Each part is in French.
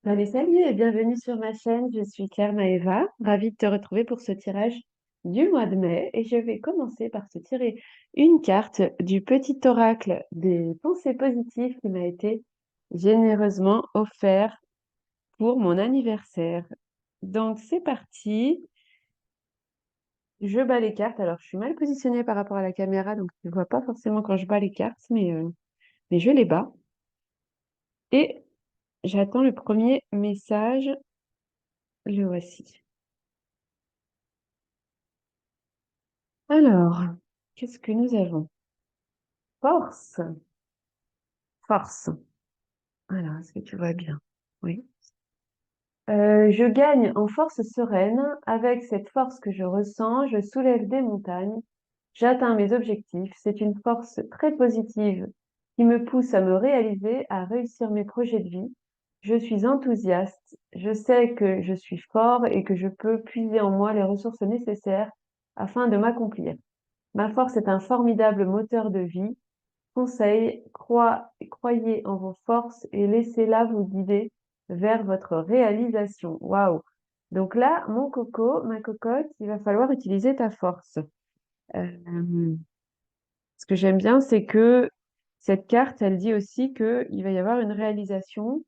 Allez, salut et bienvenue sur ma chaîne. Je suis Claire Maëva, ravie de te retrouver pour ce tirage du mois de mai et je vais commencer par te tirer une carte du petit oracle des pensées positives qui m'a été généreusement offert pour mon anniversaire. Donc c'est parti. Je bats les cartes. Alors je suis mal positionnée par rapport à la caméra, donc tu ne vois pas forcément quand je bats les cartes, mais je les bats. Et j'attends le premier message. Le voici. Alors, qu'est-ce que nous avons? Force. Force. Alors, est-ce que tu vois bien? Oui. Je gagne en force sereine. Avec cette force que je ressens, je soulève des montagnes. J'atteins mes objectifs. C'est une force très positive qui me pousse à me réaliser, à réussir mes projets de vie. Je suis enthousiaste. Je sais que je suis fort et que je peux puiser en moi les ressources nécessaires afin de m'accomplir. Ma force est un formidable moteur de vie. Conseil, croyez en vos forces et laissez-la vous guider vers votre réalisation. Waouh! Donc là, mon coco, ma cocotte, il va falloir utiliser ta force. Ce que j'aime bien, c'est que cette carte, elle dit aussi qu'il va y avoir une réalisation,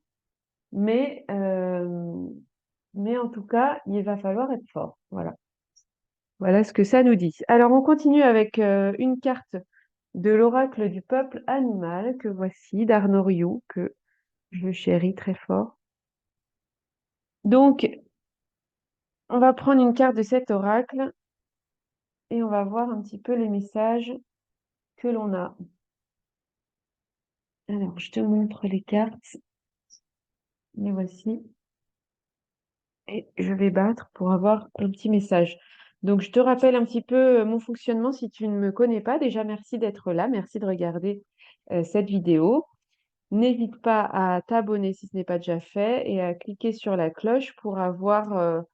mais, euh, mais en tout cas, il va falloir être fort. Voilà. Voilà ce que ça nous dit. Alors, on continue avec une carte de l'oracle du peuple animal que voici, d'Arnoriou, que je chéris très fort. Donc, on va prendre une carte de cet oracle et on va voir un petit peu les messages que l'on a. Alors, je te montre les cartes. Les voici. Et je vais battre pour avoir un petit message. Donc, je te rappelle un petit peu mon fonctionnement si tu ne me connais pas. Déjà, merci d'être là. Merci de regarder cette vidéo. N'hésite pas à t'abonner si ce n'est pas déjà fait et à cliquer sur la cloche pour avoir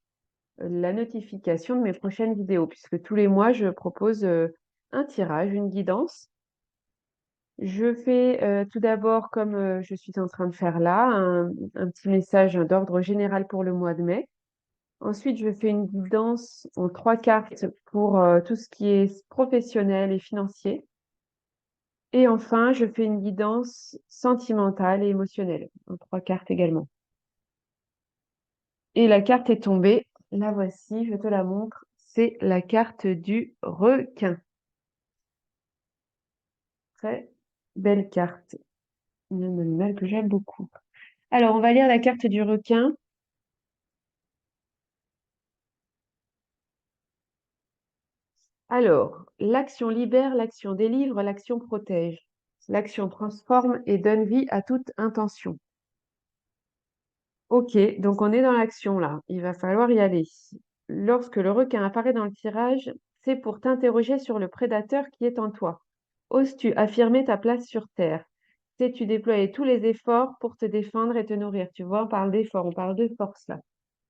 la notification de mes prochaines vidéos, puisque tous les mois, je propose un tirage, une guidance. Je fais tout d'abord, comme je suis en train de faire là, un petit message d'ordre général pour le mois de mai. Ensuite, je fais une guidance en 3 cartes pour tout ce qui est professionnel et financier. Et enfin, je fais une guidance sentimentale et émotionnelle en 3 cartes également. Et la carte est tombée. La voici, je te la montre. C'est la carte du requin. Très belle carte. Un animal que j'aime beaucoup. Alors, on va lire la carte du requin. Alors, l'action libère, l'action délivre, l'action protège. L'action transforme et donne vie à toute intention. Ok, donc on est dans l'action là. Il va falloir y aller. Lorsque le requin apparaît dans le tirage, c'est pour t'interroger sur le prédateur qui est en toi. Oses-tu affirmer ta place sur Terre? Sais-tu déployer tous les efforts pour te défendre et te nourrir? Tu vois, on parle d'efforts, on parle de force là.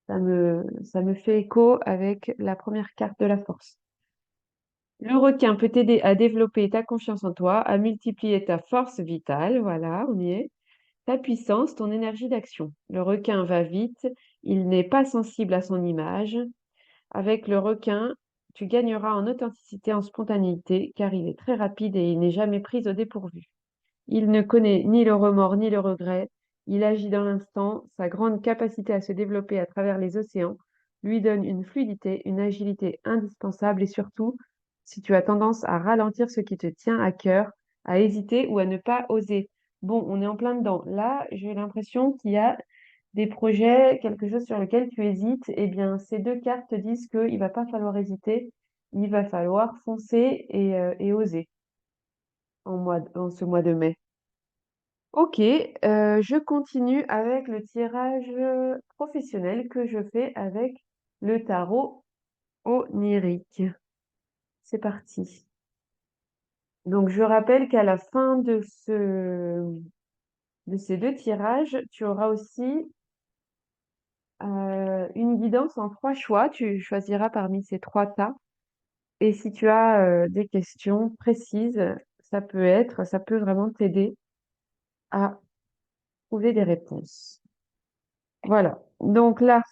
Ça me fait écho avec la première carte de la force. Le requin peut t'aider à développer ta confiance en toi, à multiplier ta force vitale, voilà, on y est, ta puissance, ton énergie d'action. Le requin va vite, il n'est pas sensible à son image. Avec le requin, tu gagneras en authenticité, en spontanéité, car il est très rapide et il n'est jamais pris au dépourvu. Il ne connaît ni le remords ni le regret. Il agit dans l'instant. Sa grande capacité à se développer à travers les océans lui donne une fluidité, une agilité indispensable et surtout, si tu as tendance à ralentir ce qui te tient à cœur, à hésiter ou à ne pas oser. Bon, on est en plein dedans. Là, j'ai l'impression qu'il y a des projets, quelque chose sur lequel tu hésites. Eh bien, ces 2 cartes te disent qu'il va pas falloir hésiter, il va falloir foncer et oser en ce mois de mai. Ok, je continue avec le tirage professionnel que je fais avec le tarot onirique. C'est parti. Donc, je rappelle qu'à la fin de ces 2 tirages, tu auras aussi une guidance en 3 choix. Tu choisiras parmi ces 3 tas. Et si tu as des questions précises, ça peut vraiment t'aider à trouver des réponses. Voilà. Donc là,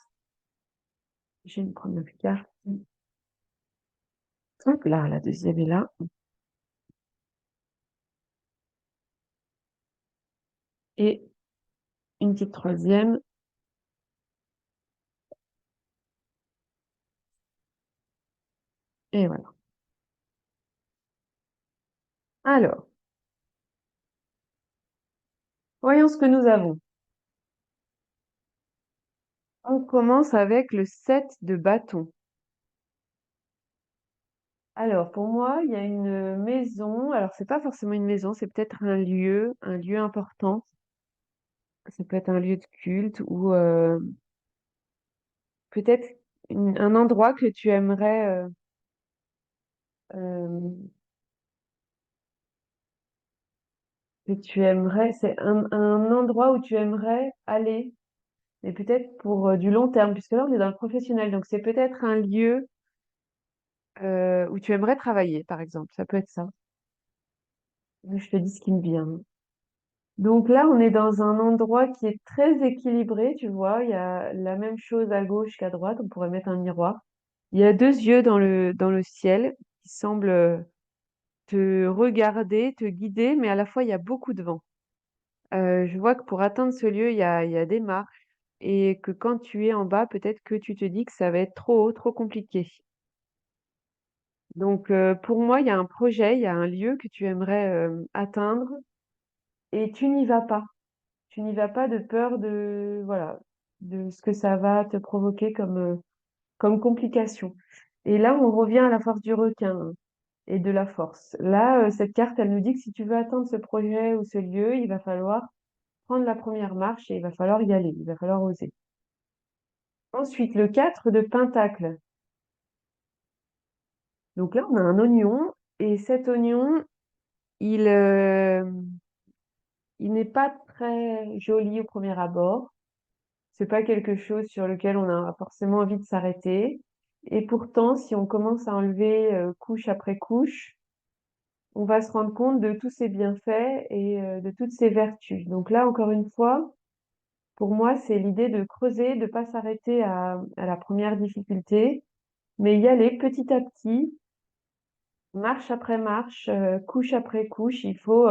j'ai une première carte. Hop là, la deuxième est là. Et une petite troisième. Et voilà. Alors, voyons ce que nous avons. On commence avec le 7 de bâton. Alors, pour moi, il y a une maison. Alors, c'est pas forcément une maison, c'est peut-être un lieu important. Ça peut être un lieu de culte ou peut-être un endroit euh, c'est un endroit où tu aimerais aller, mais peut-être pour du long terme, puisque là, on est dans le professionnel. Donc, c'est peut-être un lieu où tu aimerais travailler, par exemple. Ça peut être ça. Je te dis ce qui me vient. Donc là, on est dans un endroit qui est très équilibré, tu vois. Il y a la même chose à gauche qu'à droite. On pourrait mettre un miroir. Il y a deux yeux dans le ciel qui semblent te regarder, te guider, mais à la fois, il y a beaucoup de vent. Je vois que pour atteindre ce lieu, il y a des marches et que quand tu es en bas, peut-être que tu te dis que ça va être trop haut, trop compliqué. Donc, pour moi, il y a un projet, il y a un lieu que tu aimerais atteindre et tu n'y vas pas. Tu n'y vas pas de peur de, voilà, de ce que ça va te provoquer comme complication. Et là, on revient à la force du requin, hein, et de la force. Là, cette carte, elle nous dit que si tu veux atteindre ce projet ou ce lieu, il va falloir prendre la première marche et il va falloir y aller, il va falloir oser. Ensuite, le 4 de Pentacle. Donc là, on a un oignon et cet oignon, il, euh, il n'est pas très joli au premier abord. C'est pas quelque chose sur lequel on a forcément envie de s'arrêter. Et pourtant, si on commence à enlever couche après couche, on va se rendre compte de tous ses bienfaits et de toutes ses vertus. Donc là, encore une fois, pour moi, c'est l'idée de creuser, de pas s'arrêter à la première difficulté, mais y aller petit à petit, marche après marche, couche après couche. Il faut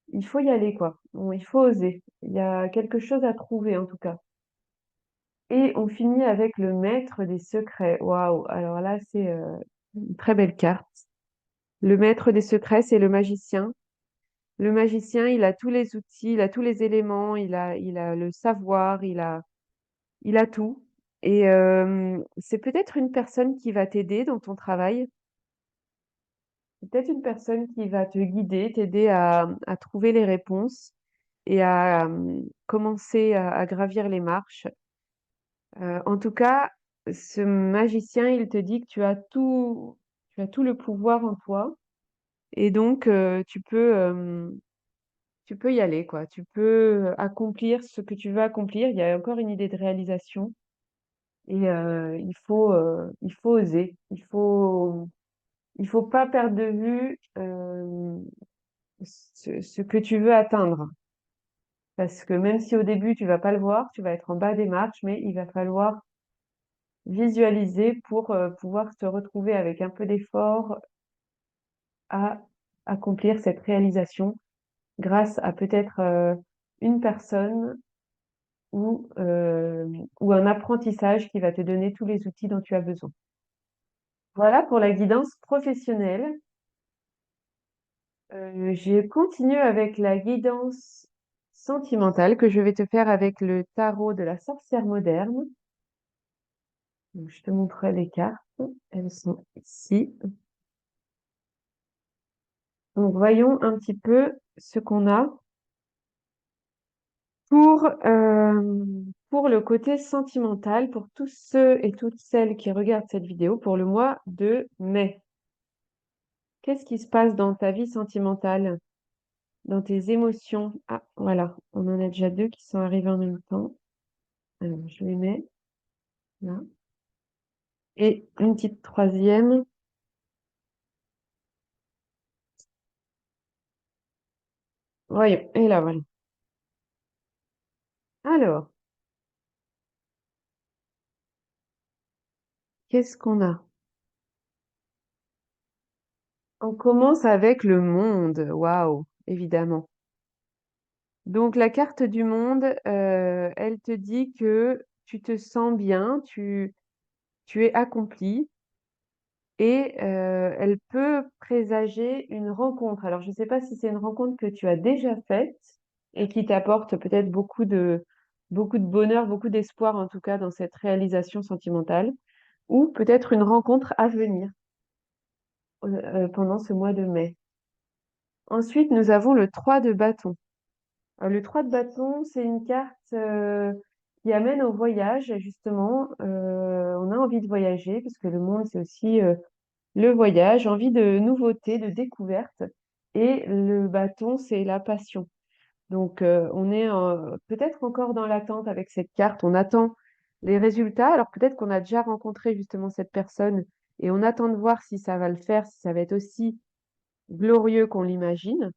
y aller, quoi. Bon, il faut oser. Il y a quelque chose à trouver, en tout cas. Et on finit avec le maître des secrets. Waouh! Alors là, c'est une très belle carte. Le maître des secrets, c'est le magicien. Le magicien, il a tous les outils, il a tous les éléments, il a le savoir, il a tout. Et c'est peut-être une personne qui va t'aider dans ton travail. C'est peut-être une personne qui va te guider, t'aider à trouver les réponses et à commencer à gravir les marches. En tout cas, ce magicien, il te dit que tu as tout le pouvoir en toi et donc tu peux y aller, quoi. Tu peux accomplir ce que tu veux accomplir. Il y a encore une idée de réalisation et il faut oser. Il faut pas perdre de vue ce que tu veux atteindre. Parce que même si au début tu vas pas le voir, tu vas être en bas des marches, mais il va falloir visualiser pour pouvoir te retrouver avec un peu d'effort à accomplir cette réalisation grâce à peut-être une personne ou un apprentissage qui va te donner tous les outils dont tu as besoin. Voilà pour la guidance professionnelle. Je continue avec la guidance sentimentale que je vais te faire avec le tarot de la sorcière moderne. Donc, je te montrerai les cartes. Elles sont ici. Donc, voyons un petit peu ce qu'on a pour le côté sentimental, pour tous ceux et toutes celles qui regardent cette vidéo pour le mois de mai. Qu'est-ce qui se passe dans ta vie sentimentale, dans tes émotions? Ah, voilà, on en a déjà deux qui sont arrivés en même temps. Alors, je les mets là. Et une petite troisième. Voyons, et là, voilà. Alors, Qu'est-ce qu'on a? On commence avec le monde. Waouh, évidemment. Donc, la carte du monde, elle te dit que tu te sens bien, tu es accompli et elle peut présager une rencontre. Alors, je ne sais pas si c'est une rencontre que tu as déjà faite et qui t'apporte peut-être beaucoup de bonheur, beaucoup d'espoir en tout cas dans cette réalisation sentimentale, ou peut-être une rencontre à venir pendant ce mois de mai. Ensuite, nous avons le 3 de bâton. Le 3 de bâton, c'est une carte qui amène au voyage, justement. On a envie de voyager, parce que le monde, c'est aussi le voyage, envie de nouveautés, de découvertes. Et le bâton, c'est la passion. Donc, on est peut-être encore dans l'attente avec cette carte. On attend les résultats. Alors, peut-être qu'on a déjà rencontré justement cette personne et on attend de voir si ça va le faire, si ça va être aussi glorieux qu'on l'imagine.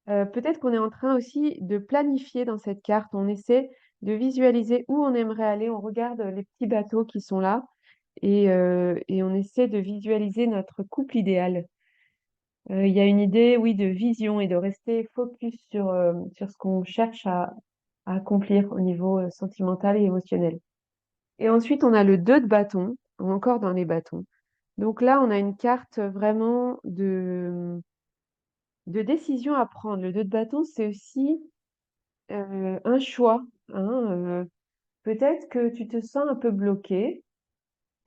Peut-être qu'on est en train aussi de planifier dans cette carte. On essaie de visualiser où on aimerait aller. On regarde les petits bateaux qui sont là et on essaie de visualiser notre couple idéal. Il y a une idée, oui, de vision et de rester focus sur ce qu'on cherche à accomplir au niveau sentimental et émotionnel. Et ensuite, on a le 2 de bâton, encore dans les bâtons. Donc là, on a une carte vraiment de décision à prendre. Le 2 de bâton, c'est aussi un choix, hein, peut-être que tu te sens un peu bloqué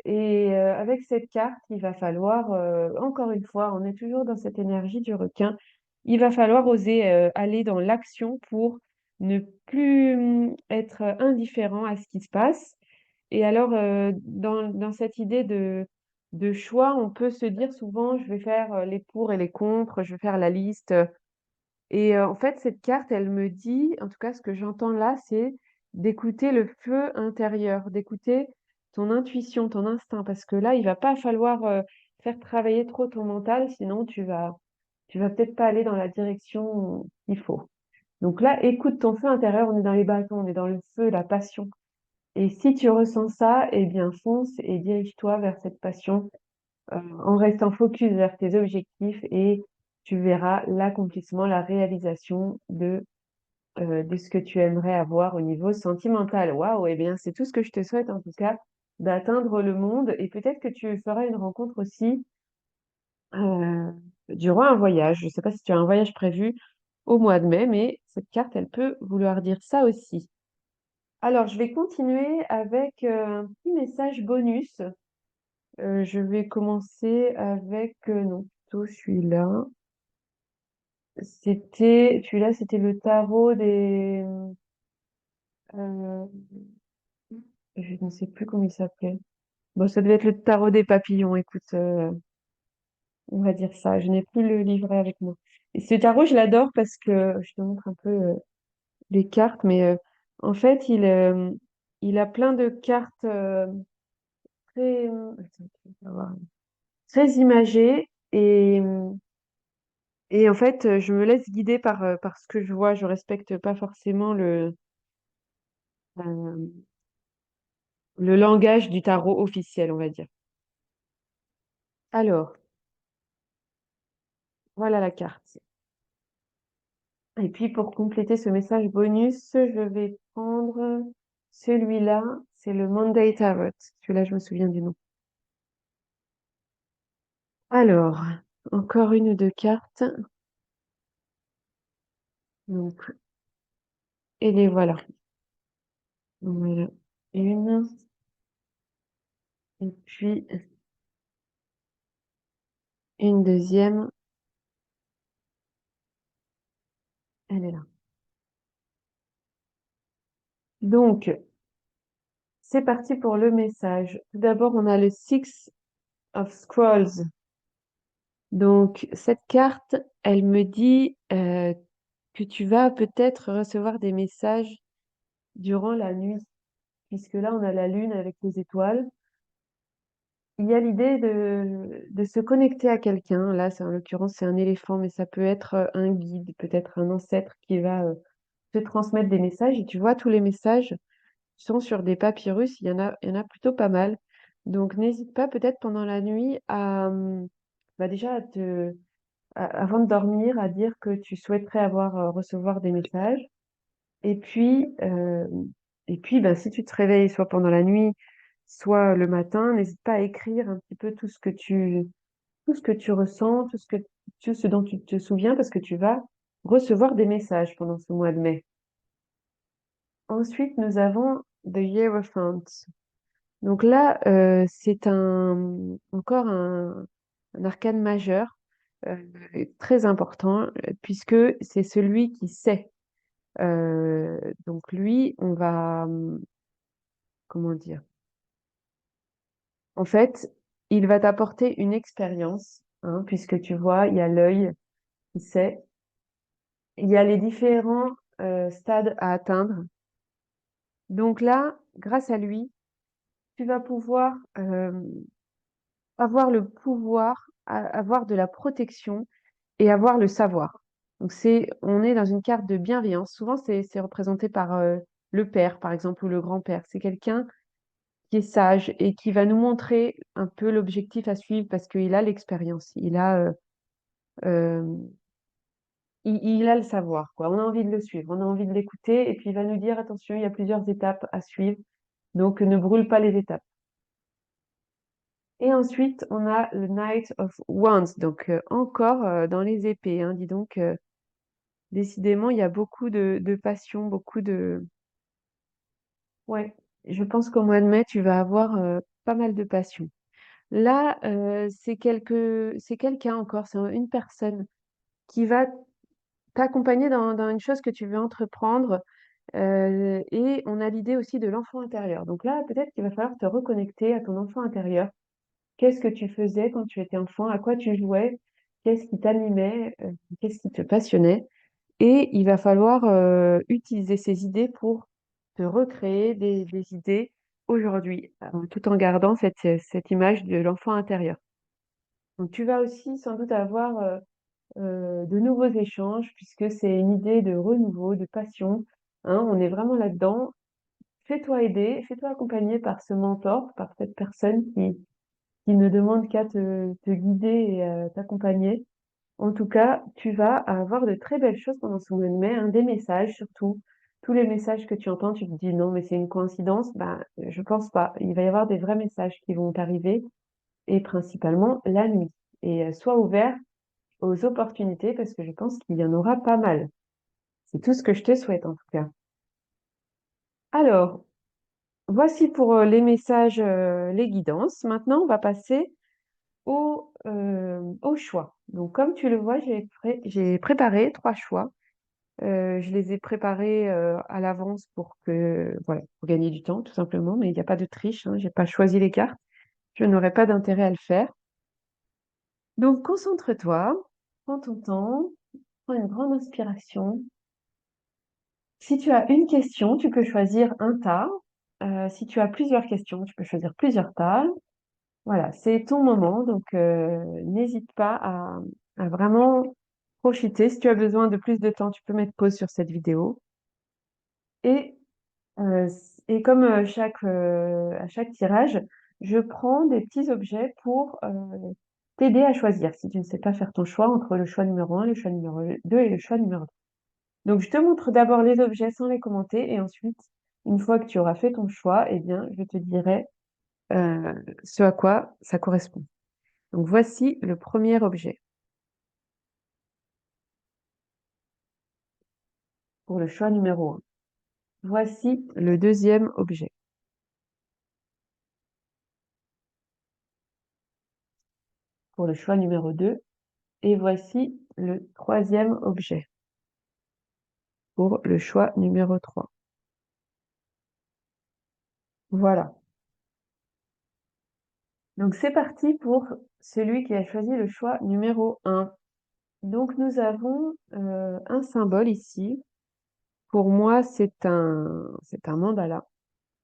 et avec cette carte, il va falloir, encore une fois, on est toujours dans cette énergie du requin, il va falloir oser aller dans l'action pour ne plus être indifférent à ce qui se passe. Et alors, dans cette idée de choix, on peut se dire souvent, je vais faire les pour et les contre, je vais faire la liste. Et en fait, cette carte, elle me dit, en tout cas, ce que j'entends là, c'est d'écouter le feu intérieur, d'écouter ton intuition, ton instinct, parce que là, il va pas falloir faire travailler trop ton mental, sinon tu vas peut-être pas aller dans la direction qu'il faut. Donc là, écoute ton feu intérieur, on est dans les bâtons, on est dans le feu, la passion. Et si tu ressens ça, eh bien, fonce et dirige-toi vers cette passion en restant focus vers tes objectifs et tu verras l'accomplissement, la réalisation de ce que tu aimerais avoir au niveau sentimental. Waouh, eh bien, c'est tout ce que je te souhaite en tout cas, d'atteindre le monde et peut-être que tu feras une rencontre aussi euh, durant un voyage. Je ne sais pas si tu as un voyage prévu au mois de mai, mais cette carte, elle peut vouloir dire ça aussi. Alors, je vais continuer avec un petit message bonus. Je vais commencer avec, non, plutôt celui-là. Celui-là, c'était le tarot euh, je ne sais plus comment il s'appelait. Bon, ça devait être le tarot des papillons, écoute, on va dire ça. Je n'ai plus le livret avec moi. Et ce tarot, je l'adore parce que, je te montre un peu les cartes, mais en fait, il a plein de cartes très, attends, je vais voir. Très imagées et en fait, je me laisse guider par ce que je vois. Je respecte pas forcément euh, le langage du tarot officiel, on va dire. Alors, voilà la carte. Et puis, pour compléter ce message bonus, je vais prendre celui-là. C'est le Monday Tarot. Celui-là, je me souviens du nom. Alors, encore une ou deux cartes. Donc, et les voilà. Voilà. Une. Et puis, une deuxième. Elle est là. Donc, c'est parti pour le message. Tout d'abord, on a le Six of Scrolls. Donc, cette carte, elle me dit que tu vas peut-être recevoir des messages durant la nuit, puisque là, on a la lune avec les étoiles. Il y a l'idée de se connecter à quelqu'un. Là, en l'occurrence, c'est un éléphant, mais ça peut être un guide, peut-être un ancêtre qui va te transmettre des messages. Et tu vois tous les messages sont sur des papyrus, il y en a plutôt pas mal. Donc, n'hésite pas peut-être pendant la nuit à, bah déjà, avant de dormir, à dire que tu souhaiterais recevoir des messages. Et puis, euh, bah, si tu te réveilles soit pendant la nuit, soit le matin, n'hésite pas à écrire un petit peu tout ce que tu ressens, tout ce dont tu te souviens, parce que tu vas recevoir des messages pendant ce mois de mai. Ensuite, nous avons The Hierophant. Donc là, c'est encore un arcane majeur, euh, très important, puisque c'est celui qui sait. Donc lui, comment dire? En fait, il va t'apporter une expérience, hein, puisque tu vois, il y a l'œil qui sait, il y a les différents stades à atteindre. Donc là, grâce à lui, tu vas pouvoir avoir le pouvoir, avoir de la protection et avoir le savoir. Donc on est dans une carte de bienveillance. Souvent, c'est représenté par le père, par exemple, ou le grand-père. C'est quelqu'un qui est sage et qui va nous montrer un peu l'objectif à suivre parce qu'il a l'expérience, euh, il a le savoir, quoi. On a envie de le suivre, on a envie de l'écouter et puis il va nous dire, attention, il y a plusieurs étapes à suivre, donc ne brûle pas les étapes. Et ensuite, on a le Knight of Wands, donc encore dans les épées, hein, dis donc. Décidément, il y a beaucoup de passion, beaucoup de... Ouais, je pense qu'au mois de mai, tu vas avoir pas mal de passion. Là, c'est quelqu'un encore, c'est une personne qui va t'accompagner dans une chose que tu veux entreprendre. Et on a l'idée aussi de l'enfant intérieur. Donc là, peut-être qu'il va falloir te reconnecter à ton enfant intérieur. Qu'est-ce que tu faisais quand tu étais enfant? À quoi tu jouais? Qu'est-ce qui t'animait? Qu'est-ce qui te passionnait? Et il va falloir utiliser ces idées pour te recréer des idées aujourd'hui, tout en gardant cette image de l'enfant intérieur. Donc, tu vas aussi sans doute avoir de nouveaux échanges, puisque c'est une idée de renouveau, de passion. Hein, on est vraiment là-dedans. Fais-toi aider, fais-toi accompagner par ce mentor, par cette personne qui ne demande qu'à te guider et t'accompagner. En tout cas, tu vas avoir de très belles choses pendant ce mois de mai, hein, des messages surtout. Tous les messages que tu entends, tu te dis non, mais c'est une coïncidence. Ben, je pense pas. Il va y avoir des vrais messages qui vont t'arriver et principalement la nuit. Et sois ouvert aux opportunités parce que je pense qu'il y en aura pas mal. C'est tout ce que je te souhaite en tout cas. Alors, voici pour les messages, les guidances. Maintenant, on va passer au choix. Donc, comme tu le vois, j'ai préparé 3 choix. Je les ai préparés à l'avance voilà, pour gagner du temps, tout simplement. Mais il n'y a pas de triche, hein. J'ai pas choisi les cartes. Je n'aurais pas d'intérêt à le faire. Donc, concentre-toi, prends ton temps, prends une grande inspiration. Si tu as une question, tu peux choisir un tas. Si tu as plusieurs questions, tu peux choisir plusieurs tas. Voilà, c'est ton moment, donc n'hésite pas à vraiment profiter. Si tu as besoin de plus de temps, tu peux mettre pause sur cette vidéo. Et, et comme à chaque tirage, je prends des petits objets pour t'aider à choisir si tu ne sais pas faire ton choix entre le choix numéro 1, le choix numéro 2 et le choix numéro 3. Donc, je te montre d'abord les objets sans les commenter et ensuite, une fois que tu auras fait ton choix, eh bien, je te dirai ce à quoi ça correspond. Donc, voici le premier objet pour le choix numéro 1. Voici le deuxième objet pour le choix numéro 2. Et voici le troisième objet pour le choix numéro 3. Voilà. Donc, c'est parti pour celui qui a choisi le choix numéro 1. Donc, nous avons un symbole ici. Pour moi, c'est un mandala.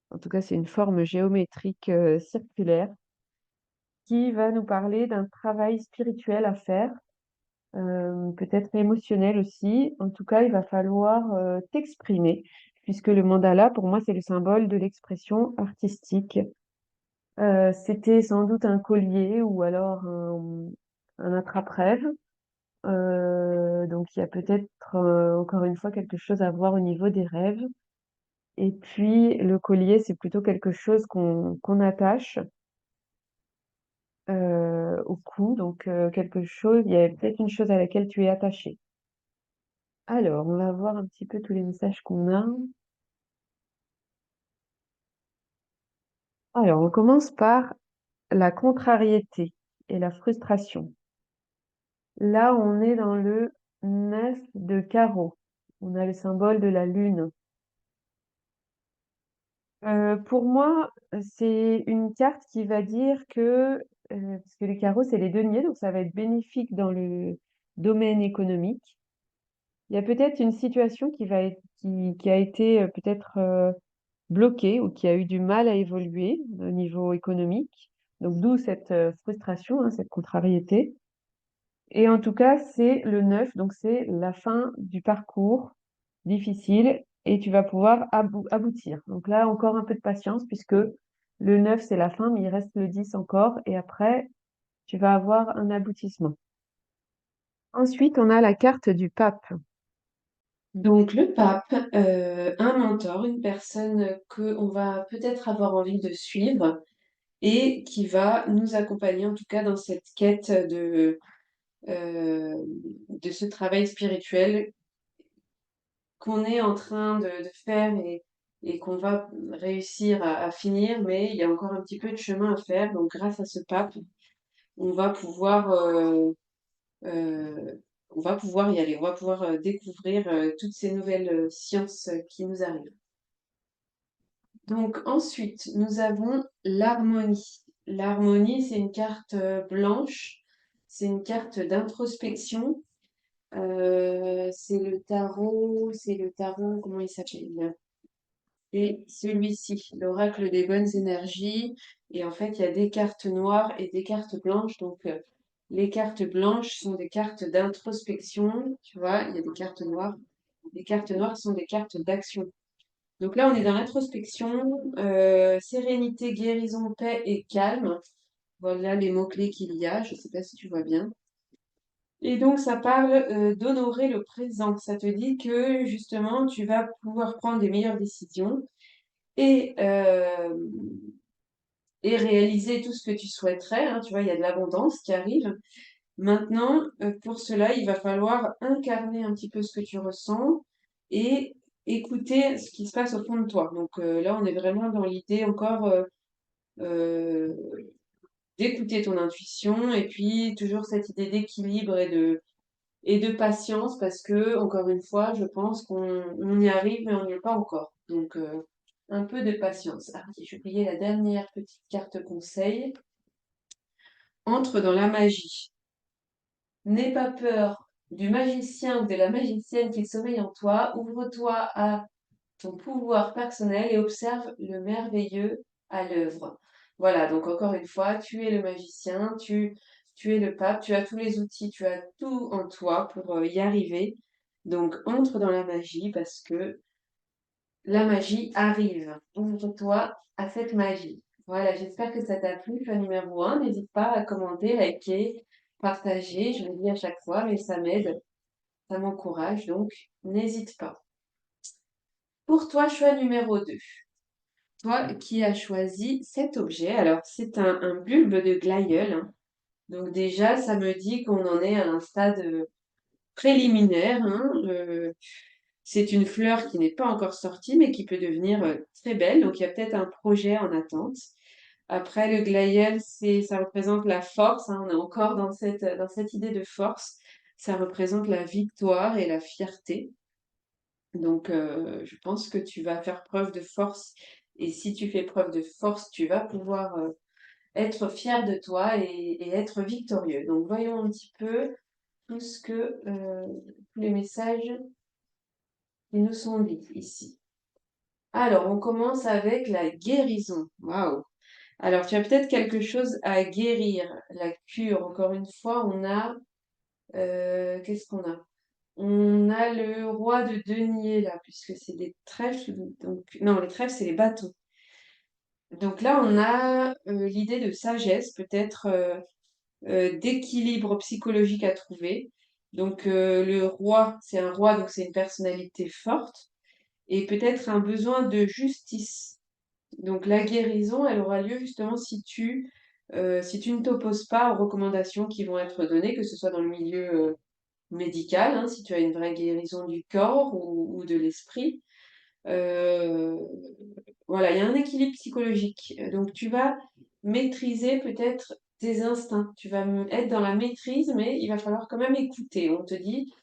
En tout cas, c'est une forme géométrique circulaire qui va nous parler d'un travail spirituel à faire, peut-être émotionnel aussi. En tout cas, il va falloir t'exprimer. puisque le mandala, pour moi, c'est le symbole de l'expression artistique. C'était sans doute un collier ou alors un attrape-rêve. Donc il y a peut-être encore une fois quelque chose à voir au niveau des rêves. Et puis le collier, c'est plutôt quelque chose qu'on attache au cou. Donc quelque chose, il y a peut-être une chose à laquelle tu es attaché. Alors, on va voir un petit peu tous les messages qu'on a. Alors, on commence par la contrariété et la frustration. Là, on est dans le 9 de carreau. On a le symbole de la lune. Pour moi, c'est une carte qui va dire que, parce que les carreaux, c'est les deniers, donc ça va être bénéfique dans le domaine économique. Il y a peut-être une situation qui a été peut-être bloquée ou qui a eu du mal à évoluer au niveau économique. Donc d'où cette frustration, hein, cette contrariété. Et en tout cas, c'est le 9, donc c'est la fin du parcours difficile et tu vas pouvoir aboutir. Donc là, encore un peu de patience puisque le 9, c'est la fin, mais il reste le 10 encore et après, tu vas avoir un aboutissement. Ensuite, on a la carte du pape. Donc le pape, un mentor, une personne que on va peut-être avoir envie de suivre et qui va nous accompagner en tout cas dans cette quête de ce travail spirituel qu'on est en train de faire et qu'on va réussir à finir, mais il y a encore un petit peu de chemin à faire. Donc grâce à ce pape, on va pouvoir, on va pouvoir y aller, on va pouvoir découvrir toutes ces nouvelles sciences qui nous arrivent. Donc ensuite, nous avons l'harmonie. L'harmonie, c'est une carte blanche, c'est une carte d'introspection. C'est le tarot, comment il s'appelle? Et celui-ci, l'oracle des bonnes énergies. Et en fait, il y a des cartes noires et des cartes blanches. Donc, les cartes blanches sont des cartes d'introspection, tu vois, il y a des cartes noires. Les cartes noires sont des cartes d'action. Donc là, on est dans l'introspection, sérénité, guérison, paix et calme. Voilà les mots-clés qu'il y a. Je ne sais pas si tu vois bien. Et donc, ça parle d'honorer le présent. Ça te dit que justement, tu vas pouvoir prendre des meilleures décisions et, euh, et réaliser tout ce que tu souhaiterais, hein. Tu vois, il y a de l'abondance qui arrive. Maintenant, pour cela, il va falloir incarner un petit peu ce que tu ressens et écouter ce qui se passe au fond de toi. Donc là, on est vraiment dans l'idée encore euh, d'écouter ton intuition et puis toujours cette idée d'équilibre et de patience parce que, encore une fois, je pense qu'on y arrive, mais on n'y est pas encore. Donc, un peu de patience. Ah, j'ai oublié la dernière petite carte conseil. Entre dans la magie. N'aie pas peur du magicien ou de la magicienne qui sommeille en toi. Ouvre-toi à ton pouvoir personnel et observe le merveilleux à l'œuvre. Voilà, donc encore une fois, tu es le magicien, tu es le pape, tu as tous les outils, tu as tout en toi pour y arriver. Donc entre dans la magie parce que la magie arrive. Ouvre-toi à cette magie. Voilà, j'espère que ça t'a plu. Point numéro 1, n'hésite pas à commenter, liker, partager. Je le dis à chaque fois, mais ça m'aide, ça m'encourage, donc n'hésite pas. Pour toi, choix numéro 2. Toi qui as choisi cet objet, alors c'est un bulbe de glaïeul, hein. Donc déjà, ça me dit qu'on en est à un stade préliminaire, hein. C'est une fleur qui n'est pas encore sortie, mais qui peut devenir très belle. Donc il y a peut-être un projet en attente. Après, le glaïeul, ça représente la force, hein. On est encore dans cette idée de force. Ça représente la victoire et la fierté. Donc, je pense que tu vas faire preuve de force. Et si tu fais preuve de force, tu vas pouvoir être fier de toi et être victorieux. Donc, voyons un petit peu tout tous les messages qui nous sont dits ici. Alors, on commence avec la guérison. Waouh! Alors, tu as peut-être quelque chose à guérir. La cure, encore une fois, on a... qu'est-ce qu'on a? On a le roi de denier là, puisque c'est des trèfles. Donc, non, les trèfles, c'est les bâtons. Donc là, on a l'idée de sagesse, peut-être d'équilibre psychologique à trouver. Donc le roi, c'est un roi, donc c'est une personnalité forte et peut-être un besoin de justice. Donc la guérison, elle aura lieu justement si tu ne t'opposes pas aux recommandations qui vont être données, que ce soit dans le milieu médical, hein, si tu as une vraie guérison du corps ou de l'esprit. Euh, voilà, il y a un équilibre psychologique. Donc tu vas maîtriser peut-être tes instincts. Tu vas être dans la maîtrise, mais il va falloir quand même écouter. On te dit,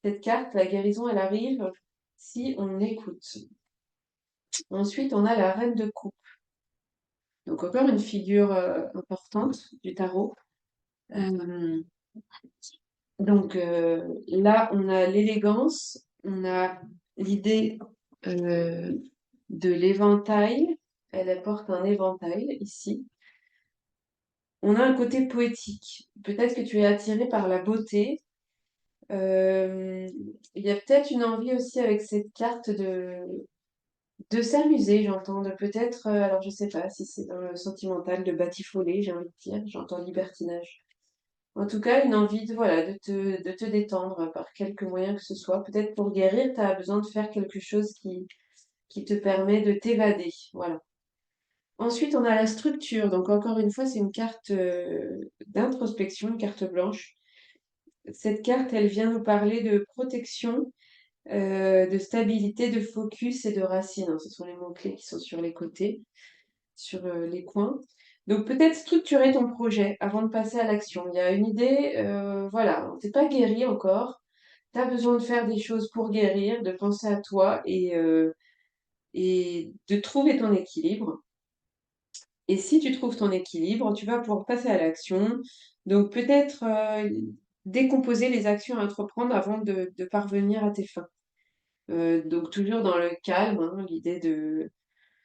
cette carte, la guérison, elle arrive si on écoute. Ensuite, on a la reine de coupe. Donc encore une figure importante du tarot. Euh, là, on a l'élégance, on a l'idée euh, de l'éventail. Elle porte un éventail ici. On a un côté poétique. Peut-être que tu es attiré par la beauté. Euh, il y a peut-être une envie aussi avec cette carte de s'amuser, j'entends, de peut-être, alors je sais pas si c'est dans le sentimental, de batifoler, j'ai envie de dire, j'entends libertinage. En tout cas, une envie de, voilà, de te détendre par quelque moyen que ce soit. Peut-être pour guérir, tu as besoin de faire quelque chose qui te permet de t'évader. Voilà. Ensuite, on a la structure. Donc, encore une fois, c'est une carte d'introspection, une carte blanche. Cette carte, elle vient nous parler de protection, de stabilité, de focus et de racines, hein. Ce sont les mots-clés qui sont sur les côtés, sur les coins. Donc peut-être structurer ton projet avant de passer à l'action. Il y a une idée, voilà, t'es pas guéri encore, tu as besoin de faire des choses pour guérir, de penser à toi et de trouver ton équilibre. Et si tu trouves ton équilibre, tu vas pouvoir passer à l'action. Donc peut-être décomposer les actions à entreprendre avant de parvenir à tes fins. Donc toujours dans le calme, hein, l'idée de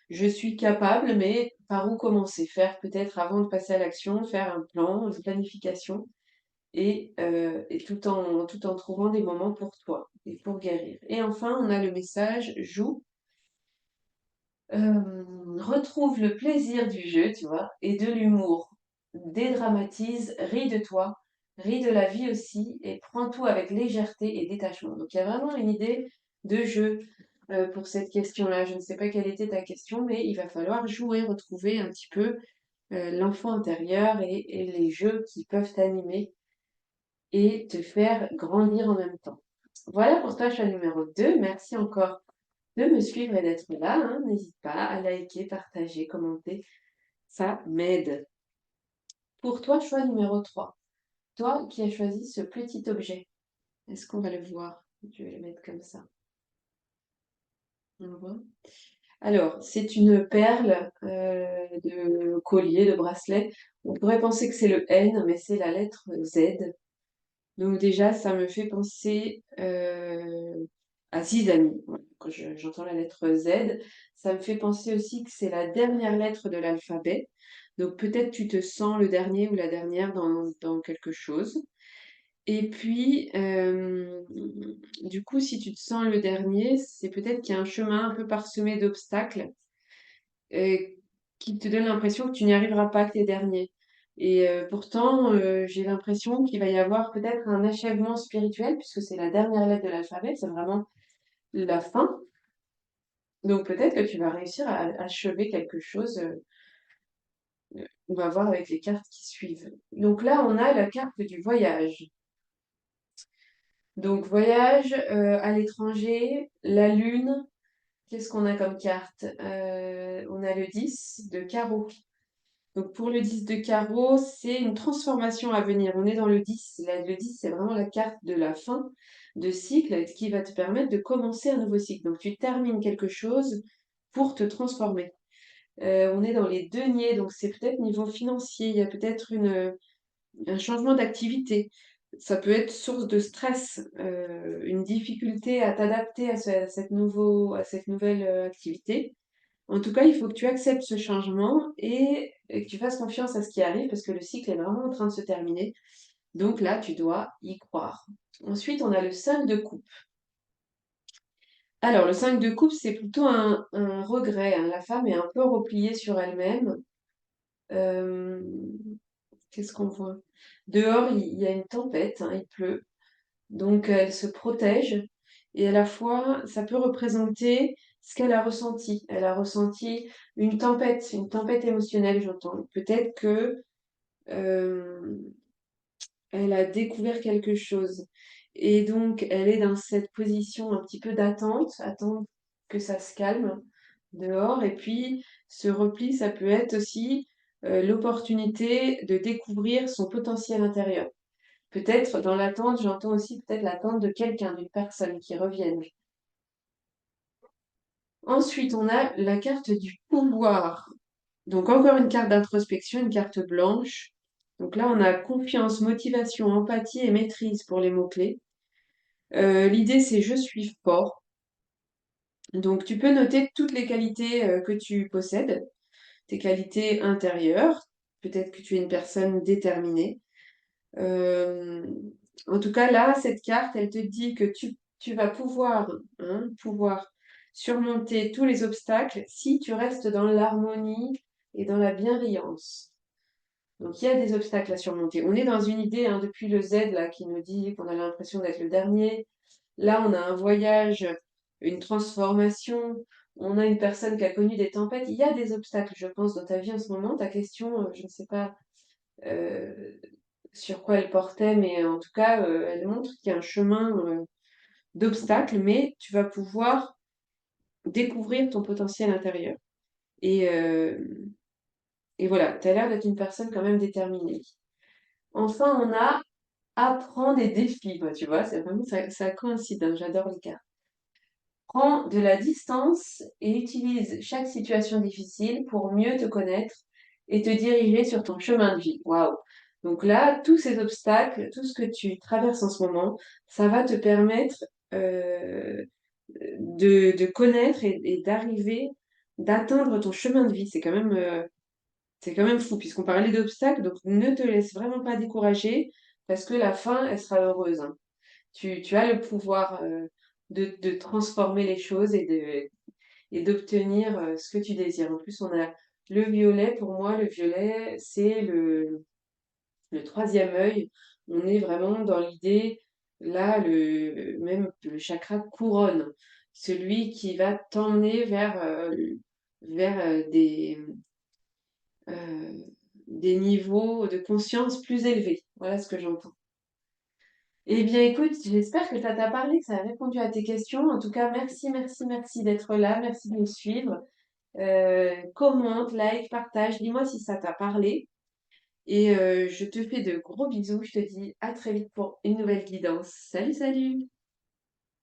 je suis capable, mais par où commencer? Faire peut-être avant de passer à l'action, faire un plan, une planification, et tout en trouvant des moments pour toi et pour guérir. Et enfin, on a le message joue, retrouve le plaisir du jeu, tu vois, et de l'humour. Dédramatise, ris de toi, ris de la vie aussi, et prends tout avec légèreté et détachement. Donc il y a vraiment une idée de jeu pour cette question-là. Je ne sais pas quelle était ta question, mais il va falloir jouer, retrouver un petit peu l'enfant intérieur et les jeux qui peuvent t'animer et te faire grandir en même temps. Voilà pour toi, choix numéro 2. Merci encore de me suivre et d'être là, hein. N'hésite pas à liker, partager, commenter. Ça m'aide. Pour toi, choix numéro 3. Toi qui as choisi ce petit objet. Est-ce qu'on va le voir? Je vais le mettre comme ça. On le voit. Alors, c'est une perle de collier, de bracelet. On pourrait penser que c'est le N, mais c'est la lettre Z. Donc déjà, ça me fait penser à zizanie. Voilà. Quand j'entends la lettre Z, ça me fait penser aussi que c'est la dernière lettre de l'alphabet. Donc peut-être tu te sens le dernier ou la dernière dans quelque chose. Et puis, du coup, si tu te sens le dernier, c'est peut-être qu'il y a un chemin un peu parsemé d'obstacles euh, qui te donne l'impression que tu n'y arriveras pas, que tu es dernier. Et pourtant, j'ai l'impression qu'il va y avoir peut-être un achèvement spirituel, puisque c'est la dernière lettre de l'alphabet, c'est vraiment la fin. Donc peut-être que tu vas réussir à achever quelque chose. On va voir avec les cartes qui suivent. Donc là, on a la carte du voyage. Donc voyage à l'étranger, la lune. Qu'est-ce qu'on a comme carte? On a le 10 de carreau. Donc pour le 10 de carreau, c'est une transformation à venir. On est dans le 10. Le 10, c'est vraiment la carte de la fin de cycle qui va te permettre de commencer un nouveau cycle. Donc tu termines quelque chose pour te transformer. On est dans les deniers, donc c'est peut-être niveau financier. Il y a peut-être un changement d'activité. Ça peut être source de stress, une difficulté à t'adapter à cette nouvelle activité. En tout cas, il faut que tu acceptes ce changement et que tu fasses confiance à ce qui arrive parce que le cycle est vraiment en train de se terminer. Donc là, tu dois y croire. Ensuite, on a le 5 de coupe. Alors, le 5 de coupe, c'est plutôt un regret, hein. La femme est un peu repliée sur elle-même. Euh, Qu'est-ce qu'on voit? Dehors, il y a une tempête, hein, il pleut. Donc, elle se protège. Et à la fois, ça peut représenter ce qu'elle a ressenti. Elle a ressenti une tempête émotionnelle, j'entends. Peut-être que euh, elle a découvert quelque chose. Et donc, elle est dans cette position un petit peu d'attente, attendre que ça se calme dehors. Et puis, ce repli, ça peut être aussi l'opportunité de découvrir son potentiel intérieur. Peut-être dans l'attente, j'entends aussi peut-être l'attente de quelqu'un, d'une personne qui revienne. Ensuite, on a la carte du pouvoir. Donc, encore une carte d'introspection, une carte blanche. Donc là, on a confiance, motivation, empathie et maîtrise pour les mots-clés. L'idée, c'est je suis fort. Donc, tu peux noter toutes les qualités que tu possèdes, tes qualités intérieures. Peut-être que tu es une personne déterminée. Euh, En tout cas, là, cette carte, elle te dit que tu vas pouvoir surmonter tous les obstacles si tu restes dans l'harmonie et dans la bienveillance. Donc, il y a des obstacles à surmonter. On est dans une idée, hein, depuis le Z, là, qui nous dit qu'on a l'impression d'être le dernier. Là, on a un voyage, une transformation. On a une personne qui a connu des tempêtes. Il y a des obstacles, je pense, dans ta vie en ce moment. Ta question, je ne sais pas euh, sur quoi elle portait, mais en tout cas, elle montre qu'il y a un chemin d'obstacles, mais tu vas pouvoir découvrir ton potentiel intérieur. Et, euh, et voilà, tu as l'air d'être une personne quand même déterminée. Enfin, on a apprendre des défis, quoi, tu vois, c'est vraiment ça coïncide, hein, j'adore les cartes. Prends de la distance et utilise chaque situation difficile pour mieux te connaître et te diriger sur ton chemin de vie. Waouh! Donc là, tous ces obstacles, tout ce que tu traverses en ce moment, ça va te permettre euh, de connaître et d'arriver, d'atteindre ton chemin de vie. C'est quand même fou, puisqu'on parlait d'obstacles, donc ne te laisse vraiment pas décourager, parce que la fin, elle sera heureuse, hein. Tu as le pouvoir de transformer les choses et d'obtenir ce que tu désires. En plus, on a le violet. Pour moi, le violet, c'est le troisième œil. On est vraiment dans l'idée, là, même le chakra couronne, celui qui va t'emmener vers euh, des niveaux de conscience plus élevés. Voilà ce que j'entends. Eh bien, écoute, j'espère que ça t'a parlé, que ça a répondu à tes questions. En tout cas, merci, merci, merci d'être là. Merci de me suivre. Commente, like, partage. Dis-moi si ça t'a parlé. Et je te fais de gros bisous. Je te dis à très vite pour une nouvelle guidance. Salut, salut!